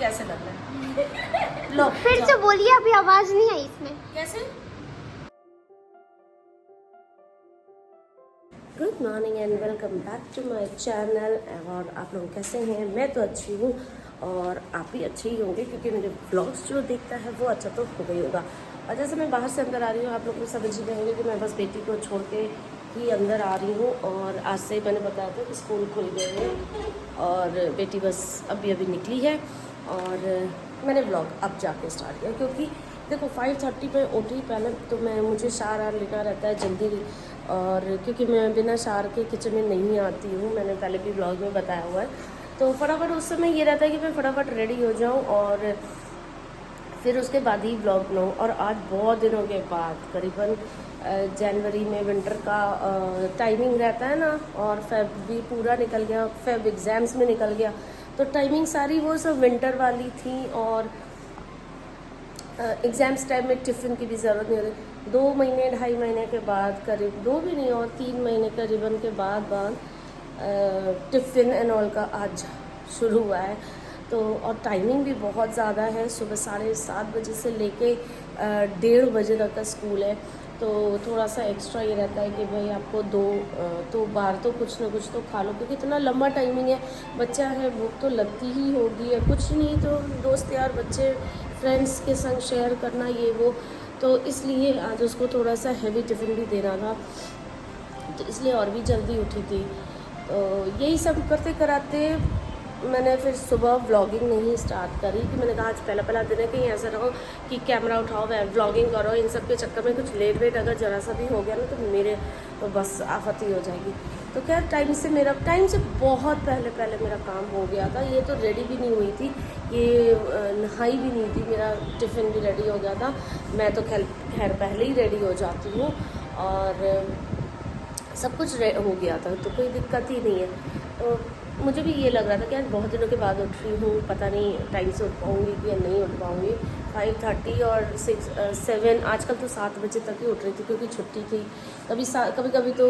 कैसे लग रहा है? लो फिर से बोलिए, अभी आवाज नहीं आई इसमें। कैसे? Good morning and welcome back to my channel. और आप लोग कैसे हैं? मैं तो अच्छी हूँ और आप भी अच्छे ही होंगे, क्योंकि मेरे ब्लॉग्स जो देखता है वो अच्छा तो हो गई होगा। और जैसे मैं बाहर से अंदर आ रही हूँ, आप लोग को समझ ही गए होंगे कि मैं बस बेटी को छोड़ के ही अंदर आ रही हूँ। और आज से मैंने बताया था कि स्कूल खुल गए हैं और बेटी बस अभी अभी निकली है। और मैंने ब्लॉग अब जाके स्टार्ट किया, क्योंकि देखो 5:30 पे उठी पहले तो मुझे शार आर लेना रहता है जल्दी। और क्योंकि मैं बिना शार के किचन में नहीं आती हूँ, मैंने पहले भी ब्लॉग में बताया हुआ है। तो फटाफट उस समय ये रहता है कि मैं फटाफट रेडी हो जाऊँ और फिर उसके बाद ही ब्लॉग बनाऊँ। और आज बहुत दिनों के बाद करीबन जनवरी में विंटर का टाइमिंग रहता है ना, और फेब भी पूरा निकल गया, फेब एग्ज़ाम्स में निकल गया, तो टाइमिंग सारी वो सब विंटर वाली थी। और एग्ज़ाम्स टाइम में टिफ़िन की भी ज़रूरत नहीं होती। 2 महीने 2.5 महीने के बाद, करीब 2 भी नहीं और 3 महीने करीबन के बाद टिफ़िन एंड ऑल का आज शुरू हुआ है। तो और टाइमिंग भी बहुत ज़्यादा है, सुबह 7:30 बजे से लेके 1:30 बजे तक का स्कूल है। तो थोड़ा सा एक्स्ट्रा ये रहता है कि भाई आपको तो बाहर तो कुछ ना कुछ तो खा लो, क्योंकि इतना लंबा टाइमिंग है। बच्चा है, भूख तो लगती ही होगी, या कुछ नहीं तो दोस्त यार बच्चे फ्रेंड्स के संग शेयर करना ये वो। तो इसलिए आज उसको थोड़ा सा हैवी टिफ़िन भी देना था, तो इसलिए और भी जल्दी उठी थी। तो यही सब करते कराते मैंने फिर सुबह व्लॉगिंग नहीं स्टार्ट करी, कि मैंने कहा आज पहला दिन है, कहीं ऐसा रहो कि कैमरा उठाओ व्लॉगिंग करो। इन सब के चक्कर में कुछ लेट वेट अगर ज़रा सा भी हो गया ना तो मेरे तो बस आफत ही हो जाएगी। तो खैर टाइम से बहुत पहले मेरा काम हो गया था। ये तो रेडी भी नहीं हुई थी, ये नहाई भी नहीं थी, मेरा टिफ़िन भी रेडी हो गया था। मैं तो खैर पहले ही रेडी हो जाती हूँ और सब कुछ हो गया था, तो कोई दिक्कत ही नहीं है। तो मुझे भी ये लग रहा था कि आज बहुत दिनों के बाद उठ रही हूँ, पता नहीं टाइम से उठ पाऊँगी कि या नहीं उठ पाऊँगी। 5:30 और 7 आजकल तो 7 बजे तक ही उठ रही थी, क्योंकि छुट्टी थी। कभी कभी तो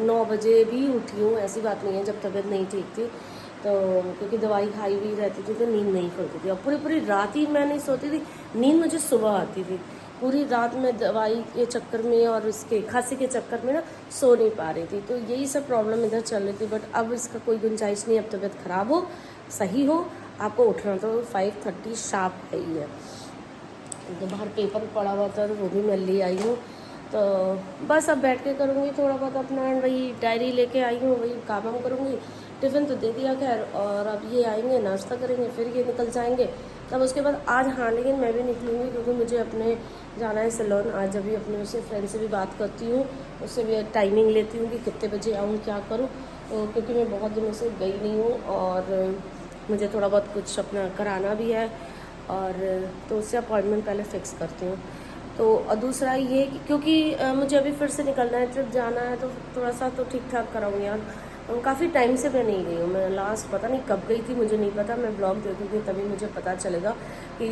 9 बजे भी उठी हूँ, ऐसी बात नहीं है जब तबीयत नहीं ठीक थी। तो क्योंकि दवाई खाई हुई रहती थी तो नींद नहीं खुलती थी, और पूरी पूरी रात ही मैं नहीं सोती थी, नींद मुझे सुबह आती थी। पूरी रात में दवाई के चक्कर में और इसके खांसी के चक्कर में ना सो नहीं पा रही थी। तो यही सब प्रॉब्लम इधर चल रही थी, बट अब इसका कोई गुंजाइश नहीं। अब तबीयत ख़राब हो, सही हो, आपको उठना तो 5:30 शार्प है ही है। तो बाहर पेपर पड़ा हुआ था तो वो भी मैं ले आई हूँ। तो बस अब बैठ के करूँगी थोड़ा बहुत अपना, वही डायरी लेके आई हूँ, वही काम करूँगी। टिफ़िन तो दे दिया खैर, और अब ये आएंगे नाश्ता करेंगे, फिर ये निकल जाएंगे। तब उसके बाद आज हाँ, लेकिन मैं भी निकलूँगी, क्योंकि मुझे अपने जाना है सैलून। आज अभी अपने उससे फ्रेंड से भी बात करती हूँ, उससे भी टाइमिंग लेती हूँ कि कितने बजे आऊँ, क्या करूँ। तो क्योंकि मैं बहुत दिनों से गई नहीं हूँ और मुझे थोड़ा बहुत कुछ अपना कराना भी है, और तो उससे अपॉइंटमेंट पहले फ़िक्स करती हूँ। तो और दूसरा ये कि क्योंकि मुझे अभी फिर से निकलना है, ट्रिप जाना है, तो थोड़ा सा तो ठीक ठाक कराऊँगी यार। काफ़ी टाइम से मैं नहीं गई हूँ, मैं लास्ट पता नहीं कब गई थी, मुझे नहीं पता। मैं ब्लॉग देखूँगी तभी मुझे पता चलेगा कि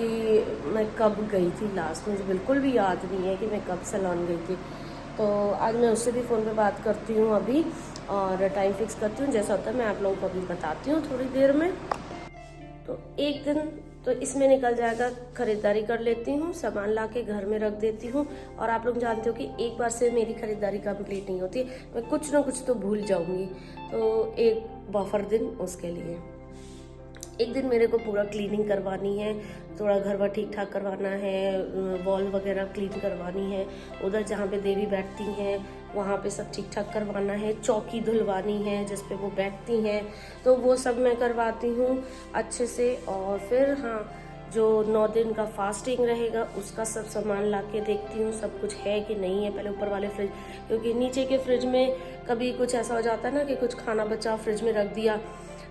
मैं कब गई थी लास्ट। मुझे बिल्कुल भी याद नहीं है कि मैं कब सैलून गई थी। तो आज मैं उससे भी फ़ोन पे बात करती हूँ अभी, और टाइम फिक्स करती हूँ। जैसा होता है मैं आप लोगों को अभी बताती हूँ थोड़ी देर में। तो एक दिन तो इसमें निकल जाएगा, ख़रीदारी कर लेती हूँ, सामान ला के घर में रख देती हूँ। और आप लोग जानते हो कि एक बार से मेरी ख़रीदारी कंप्लीट नहीं होती, मैं कुछ ना कुछ तो भूल जाऊँगी। तो एक बफर दिन उसके लिए एक दिन मेरे को पूरा क्लीनिंग करवानी है, थोड़ा घर वर ठीक ठाक करवाना है, वॉल वगैरह क्लीन करवानी है, उधर जहाँ पे देवी बैठती हैं वहाँ पे सब ठीक ठाक करवाना है, चौकी धुलवानी है जिस पे वो बैठती हैं, तो वो सब मैं करवाती हूँ अच्छे से। और फिर हाँ, जो 9 दिन का फास्टिंग रहेगा उसका सब सामान ला के देखती हूँ सब कुछ है कि नहीं है। पहले ऊपर वाले फ्रिज, क्योंकि नीचे के फ्रिज में कभी कुछ ऐसा हो जाता है ना कि कुछ खाना बचा फ्रिज में रख दिया,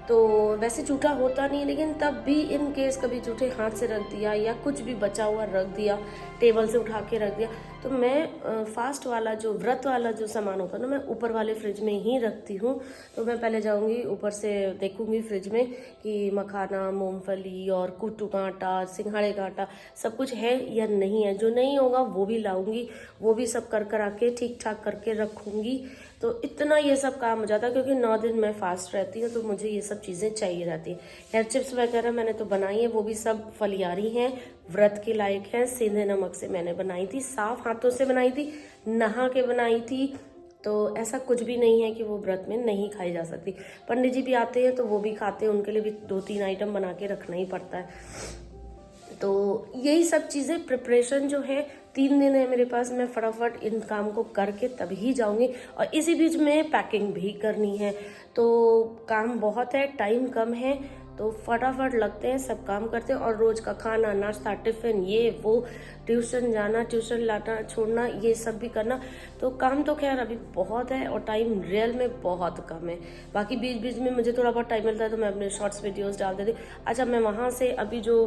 तो वैसे जूठा होता नहीं, लेकिन तब भी इन केस कभी जूठे हाथ से रख दिया या कुछ भी बचा हुआ रख दिया, टेबल से उठा के रख दिया, तो मैं फास्ट वाला जो व्रत वाला जो सामान होता है ना, मैं ऊपर वाले फ्रिज में ही रखती हूँ। तो मैं पहले जाऊँगी ऊपर से देखूँगी फ्रिज में कि मखाना, मूंगफली और कुट्टू का आटा, सिंघाड़े का आटा सब कुछ है या नहीं है। जो नहीं होगा वो भी लाऊंगी, वो भी सब कर आके ठीक ठाक करके रखूँगी तो इतना ये सब काम हो जाता है, क्योंकि 9 दिन मैं फास्ट रहती हूँ तो मुझे ये सब चीज़ें चाहिए रहती हैं। हेयर चिप्स वगैरह मैंने तो बनाई है, वो भी सब फलियारी हैं, व्रत के लायक हैं। सीधे नमक से मैंने बनाई थी, साफ हाथों से बनाई थी, नहा के बनाई थी। तो ऐसा कुछ भी नहीं है कि वो व्रत में नहीं खाई जा सकती। पंडित जी भी आते हैं तो वो भी खाते हैं, उनके लिए भी 2-3 आइटम बना के रखना ही पड़ता है। तो यही सब चीज़ें प्रिपरेशन जो है 3 दिन है मेरे पास, मैं फटाफट इन काम को करके तभी जाऊंगी। और इसी बीच में पैकिंग भी करनी है, तो काम बहुत है, टाइम कम है, तो फटाफट लगते हैं, सब काम करते हैं। और रोज का खाना, नाश्ता, टिफिन, ये वो, ट्यूशन जाना, ट्यूशन लाना छोड़ना, ये सब भी करना। तो काम तो खैर अभी बहुत है और टाइम रियल में बहुत कम है। बाकी बीच बीच में मुझे थोड़ा बहुत टाइम मिलता है तो मैं अपने शॉर्ट्स वीडियोस डाल देती हूँ। अच्छा, मैं वहाँ से अभी जो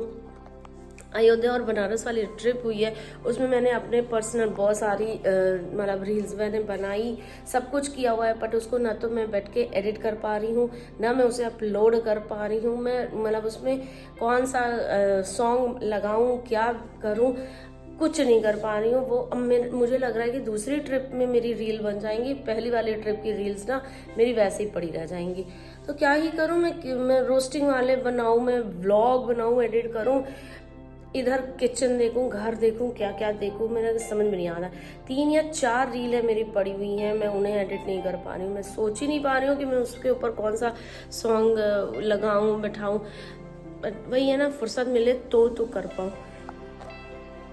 अयोध्या और बनारस वाली ट्रिप हुई है उसमें मैंने अपने पर्सनल बहुत सारी मतलब रील्स मैंने बनाई, सब कुछ किया हुआ है, बट उसको ना तो मैं बैठ के एडिट कर पा रही हूँ, ना मैं उसे अपलोड कर पा रही हूँ। मैं मतलब उसमें कौन सा सॉन्ग लगाऊं, क्या करूं, कुछ नहीं कर पा रही हूँ। वो अब मुझे लग रहा है कि दूसरी ट्रिप में मेरी रील बन जाएंगी, पहली वाली ट्रिप की रील्स ना मेरी वैसे ही पड़ी रह जाएंगी। तो क्या ही करूँ मैं रोस्टिंग वाले बनाऊँ, मैं व्लॉग बनाऊँ, एडिट करूँ, इधर किचन देखूं, घर देखूं, क्या क्या देखूं, मेरा समझ में नहीं आ रहा। 3 या 4 रील है मेरी पड़ी हुई हैं, मैं उन्हें एडिट नहीं कर पा रही हूँ। मैं सोच ही नहीं पा रही हूँ कि मैं उसके ऊपर कौन सा सॉन्ग लगाऊं, बैठाऊं। वही है ना, फुर्सत मिले तो कर पाऊँ।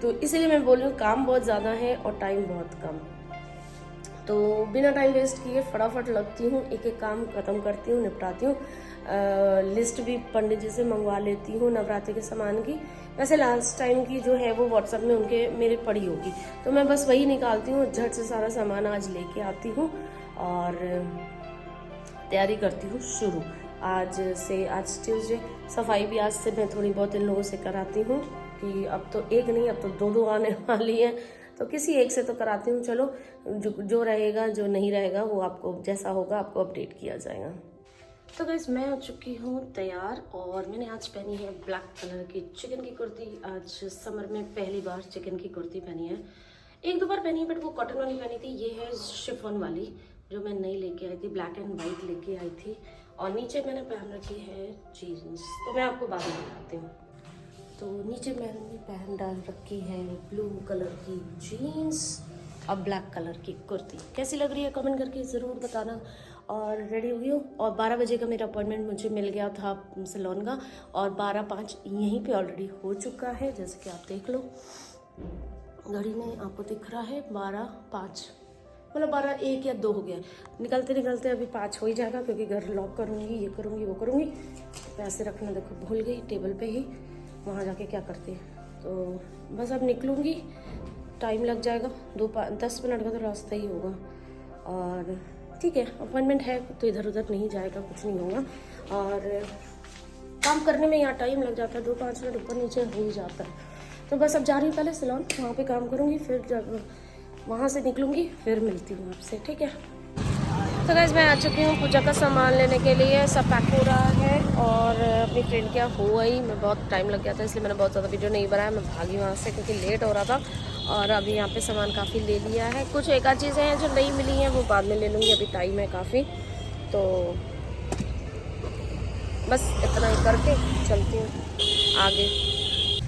तो इसीलिए मैं बोल रही हूँ काम बहुत ज़्यादा है और टाइम बहुत कम। तो बिना टाइम वेस्ट किए फटाफट लगती हूँ, एक एक काम खत्म करती हूँ, निपटाती हूँ। लिस्ट भी पंडित जी से मंगवा लेती हूँ नवरात्रि के सामान की। वैसे लास्ट टाइम की जो है वो व्हाट्सएप में उनके मेरे पड़ी होगी, तो मैं बस वही निकालती हूँ, झट से सारा सामान आज लेके आती हूँ और तैयारी करती हूँ शुरू। आज ट्यूसडे, सफाई भी आज से मैं थोड़ी बहुत इन लोगों से कराती हूँ कि अब तो एक नहीं, अब तो 2 आने वाली है, तो किसी एक से तो कराती हूँ। चलो जो रहेगा, जो नहीं रहेगा वो आपको जैसा होगा आपको अपडेट किया जाएगा। तो गाइस, मैं हो चुकी हूँ तैयार और मैंने आज पहनी है ब्लैक कलर की चिकन की कुर्ती। आज समर में पहली बार चिकन की कुर्ती पहनी है, 1-2 बार पहनी है बट वो कॉटन वाली पहनी थी। ये है शिफॉन वाली जो मैं नई लेके आई थी, ब्लैक एंड वाइट लेके आई थी। और नीचे मैंने पहन रखी है जीन्स, तो मैं आपको बाद में दिखाती हूँ। तो नीचे मैंने पहन डाल रखी है ब्लू कलर की जीन्स और ब्लैक कलर की कुर्ती। कैसी लग रही है कमेंट करके ज़रूर बताना। और रेडी हो गई हूँ और 12 बजे का मेरा अपॉइंटमेंट मुझे मिल गया था सैलून का, और 12:05 यहीं पे ऑलरेडी हो चुका है, जैसे कि आप देख लो घड़ी में आपको दिख रहा है 12:05, मतलब 12:01 या 2 हो गया। निकलते निकलते अभी 5 हो ही जाएगा, क्योंकि घर लॉक करूँगी, ये करूँगी, वो करूँगी। पैसे रखना देखो भूल गई टेबल पे ही, वहाँ जाके क्या करते हैं। तो बस अब निकलूँगी, टाइम लग जाएगा, 10 मिनट का तो रास्ता ही होगा। और ठीक है, अपॉइंटमेंट है तो इधर उधर नहीं जाएगा, कुछ नहीं होगा। और काम करने में यहाँ टाइम लग जाता है, 2-5 मिनट ऊपर नीचे हो ही जाता है। तो बस अब जा रही हूँ पहले सैलून, वहाँ पे काम करूँगी, फिर जब वहाँ से निकलूँगी फिर मिलती हूँ आपसे, ठीक है। तो गाइस, मैं आ चुकी हूँ पूजा का सामान लेने के लिए, सब पैक हो रहा है। और अपनी फ्रेंड क्या हुआ ही, मैं बहुत टाइम लग गया था इसलिए मैंने बहुत ज़्यादा वीडियो नहीं बनाया, मैं भागी वहाँ से क्योंकि लेट हो रहा था। और अभी यहाँ पे सामान काफ़ी ले लिया है, कुछ एक आध चीज़ें हैं जो नहीं मिली हैं वो बाद में ले लूँगी, अभी टाइम है काफ़ी। तो बस इतना ही करके चलती हूँ आगे।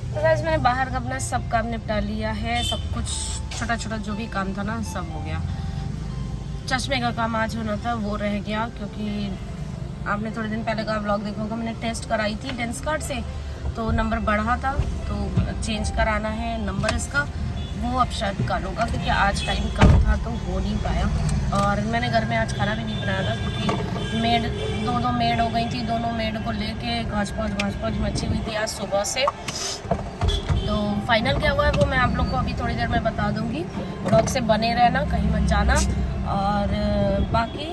तो गाइस, मैंने बाहर का अपना सब काम निपटा लिया है, सब कुछ छोटा छोटा जो भी काम था ना सब हो गया। चश्मे का काम आज होना था वो रह गया, क्योंकि आपने थोड़े दिन पहले का व्लॉग देखा होगा, मैंने टेस्ट कराई थी लेंस कार्ड से, तो नंबर बढ़ा था, तो चेंज कराना है नंबर इसका, वो अब शायद करूँगा क्योंकि आज टाइम कम था तो हो नहीं पाया। और मैंने घर में आज खाना भी नहीं बनाया था क्योंकि मेड 2 मेड हो गई थी, दोनों मेड को लेके घास पौच मची हुई थी आज सुबह से। तो फाइनल क्या हुआ है वो मैं आप लोग को अभी थोड़ी देर में बता दूंगी, ब्लॉग से बने रहना, कहीं मत जाना। और बाकी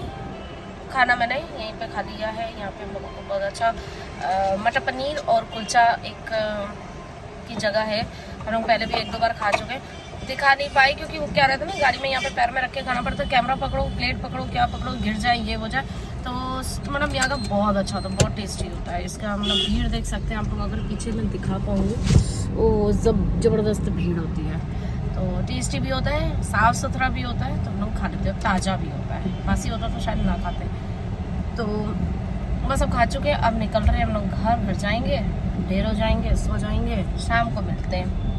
खाना मैंने यहीं पे खा लिया है, यहाँ पे हम लोगों को बहुत अच्छा मटर पनीर और कुलचा एक की जगह है, हम लोग पहले भी 1-2 बार खा चुके, दिखा नहीं पाए क्योंकि वो क्या रहता है ना, गाड़ी में यहाँ पे पैर में रख के खाना पड़ता है, कैमरा पकड़ो, प्लेट पकड़ो, क्या पकड़ो, गिर जाए, ये हो जाए। तो मतलब यहाँ का बहुत अच्छा होता है, बहुत टेस्टी होता है इसका। मतलब भीड़ देख सकते हैं आप लोग, अगर पीछे मैं दिखा पाऊँगी, वो जबरदस्त भीड़ होती है। तो टेस्टी भी होता है, साफ़ सुथरा भी होता है, तो हम लोग खा लेते हैं, ताज़ा भी होता है। बासी होता तो शायद ना खाते। तो बस अब खा चुके, अब निकल रहे हैं हम लोग घर जाएंगे, देर हो जाएंगे, सो जाएंगे, शाम को मिलते हैं।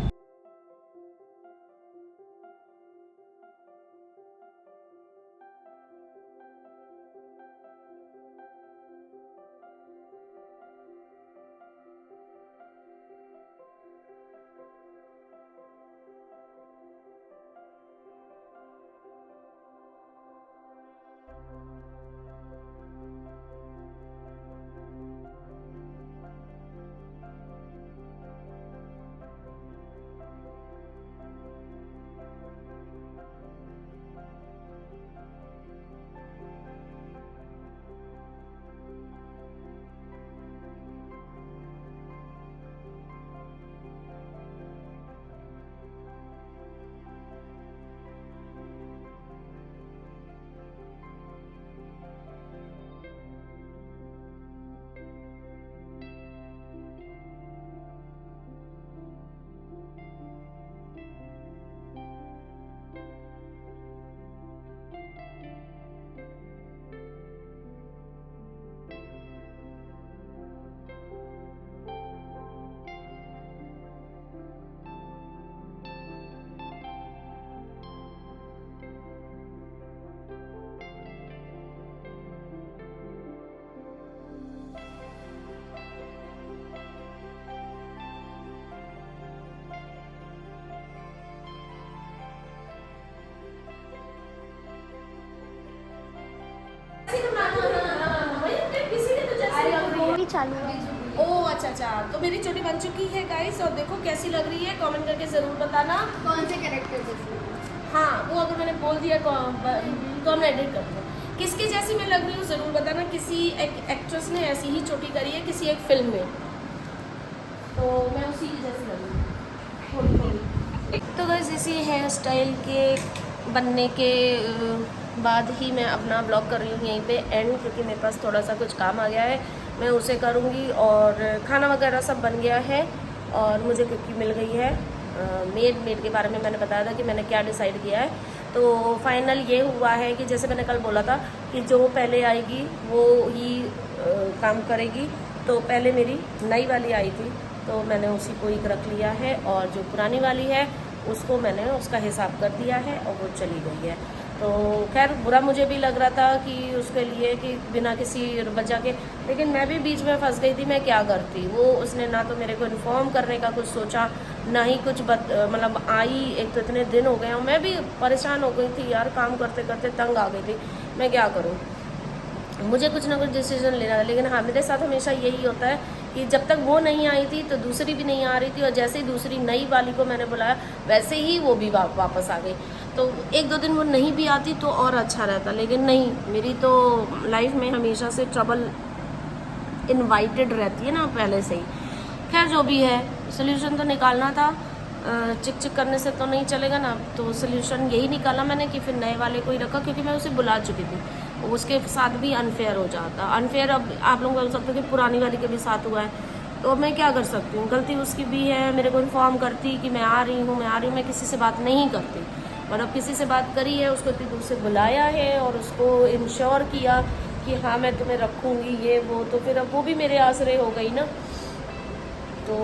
भी चालू है। ओह अच्छा, तो मेरी चोटी बन चुकी है गाइस, और देखो कैसी लग रही है, कमेंट करके ज़रूर बताना कौन से कैरेक्टर जैसे। हाँ, वो अगर मैंने बोल दिया तो हम एडिट कर दो। किसकी जैसी मैं लग रही हूँ ज़रूर बताना। किसी एक एक्ट्रेस ने ऐसी ही चोटी करी है किसी एक फिल्म में, तो मैं उसी की जैसी लग रही हूँ थोड़ी। तो गाइस इसी हेयर स्टाइल के बनने के बाद ही मैं अपना ब्लॉग कर रही हूँ यहीं पे एंड, क्योंकि मेरे पास थोड़ा सा कुछ काम आ गया है, मैं उसे करूँगी। और खाना वगैरह सब बन गया है और मुझे कुकी मिल गई है। मेड के बारे में मैंने बताया था कि मैंने क्या डिसाइड किया है। तो फाइनल ये हुआ है कि जैसे मैंने कल बोला था कि जो पहले आएगी वो ही काम करेगी। तो पहले मेरी नई वाली आई थी तो मैंने उसी को ही रख लिया है, और जो पुरानी वाली है उसको मैंने उसका हिसाब कर दिया है और वो चली गई है। तो खैर बुरा मुझे भी लग रहा था कि उसके लिए कि बिना किसी वजह के, लेकिन मैं भी बीच में फंस गई थी, मैं क्या करती। वो उसने ना तो मेरे को इन्फॉर्म करने का कुछ सोचा, ना ही कुछ मतलब आई। एक तो इतने दिन हो गए और मैं भी परेशान हो गई थी यार, काम करते करते तंग आ गई थी। मैं क्या करूँ, मुझे कुछ ना कुछ डिसीजन लेना था। लेकिन हाँ, मेरे साथ हमेशा यही होता है कि जब तक वो नहीं आई थी तो दूसरी भी नहीं आ रही थी, और जैसे ही दूसरी नई वाली को मैंने बुलाया वैसे ही वो भी वापस आ गई। तो एक दो दिन वो नहीं भी आती तो और अच्छा रहता, लेकिन नहीं, मेरी तो लाइफ में हमेशा से ट्रबल इनवाइटेड रहती है ना पहले से ही। खैर जो भी है, सोल्यूशन तो निकालना था, चिक चिक करने से तो नहीं चलेगा ना। तो सोल्यूशन यही निकाला मैंने कि फिर नए वाले को ही रखा, क्योंकि मैं उसे बुला चुकी थी। उसके साथ भी अनफेयर हो जाता। अनफेयर अब आप लोग बोल सकते हो कि पुरानी वाली के भी साथ हुआ है, तो अब मैं क्या कर सकती हूँ। गलती उसकी भी है, मेरे को इन्फॉर्म करती कि मैं आ रही हूँ, मैं किसी से बात नहीं करती। और अब किसी से बात करी है, उसको इतनी दूर से बुलाया है और उसको इंश्योर किया कि हाँ मैं तुम्हें रखूँगी ये वो, तो फिर अब वो भी मेरे आसरे हो गई ना। तो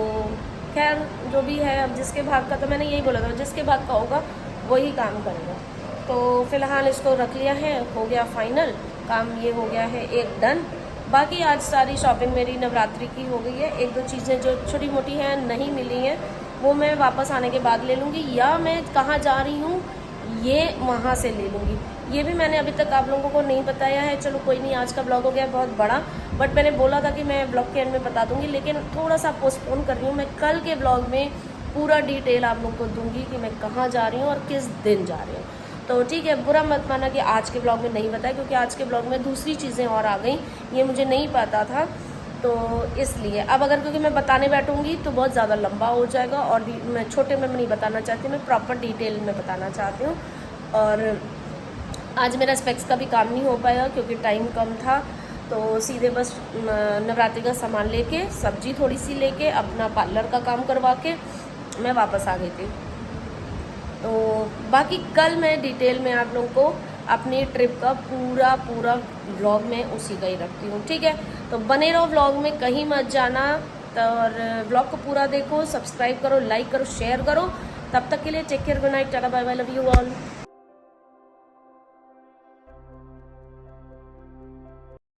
खैर जो भी है, अब जिसके भाग का, तो मैंने यही बोला था जिसके भाग का होगा वही काम करेगा। तो फ़िलहाल इसको रख लिया है, हो गया फाइनल काम, ये हो गया है एक डन। बाकी आज सारी शॉपिंग मेरी नवरात्रि की हो गई है। एक दो चीज़ें जो छोटी मोटी हैं नहीं मिली हैं, वो मैं वापस आने के बाद ले लूँगी, या मैं कहाँ जा रही हूँ ये वहाँ से ले लूँगी। ये भी मैंने अभी तक आप लोगों को नहीं बताया है। चलो कोई नहीं, आज का ब्लॉग हो गया बहुत बड़ा, बट मैंने बोला था कि मैं ब्लॉग के एंड में बता दूँगी, लेकिन थोड़ा सा पोस्टपोन कर रही हूँ। मैं कल के ब्लॉग में पूरा डिटेल आप लोगों को दूँगी कि मैं कहाँ जा रही हूँ और किस दिन जा रही हूँ। तो ठीक है, बुरा मत माना कि आज के ब्लॉग में नहीं बताया, क्योंकि आज के ब्लॉग में दूसरी चीज़ें और आ गई, ये मुझे नहीं पता था। तो इसलिए अब अगर क्योंकि मैं बताने बैठूंगी तो बहुत ज़्यादा लंबा हो जाएगा, और मैं छोटे में नहीं बताना चाहती, मैं प्रॉपर डिटेल में बताना चाहती हूँ। और आज मेरा स्पेक्स का भी काम नहीं हो पाया क्योंकि टाइम कम था। तो सीधे बस नवरात्रि का सामान लेके, सब्जी थोड़ी सी लेके, अपना पार्लर का काम करवा के मैं वापस आ गई थी। तो बाकी कल मैं डिटेल में आप लोगों को अपनी ट्रिप का पूरा व्लॉग में उसी का ही रखती हूँ, ठीक है। तो बने रहो व्लॉग में, कहीं मत जाना। तो और व्लॉग को पूरा देखो, सब्सक्राइब करो, लाइक करो, शेयर करो। तब तक के लिए take care, good night, tata bye bye, love you all.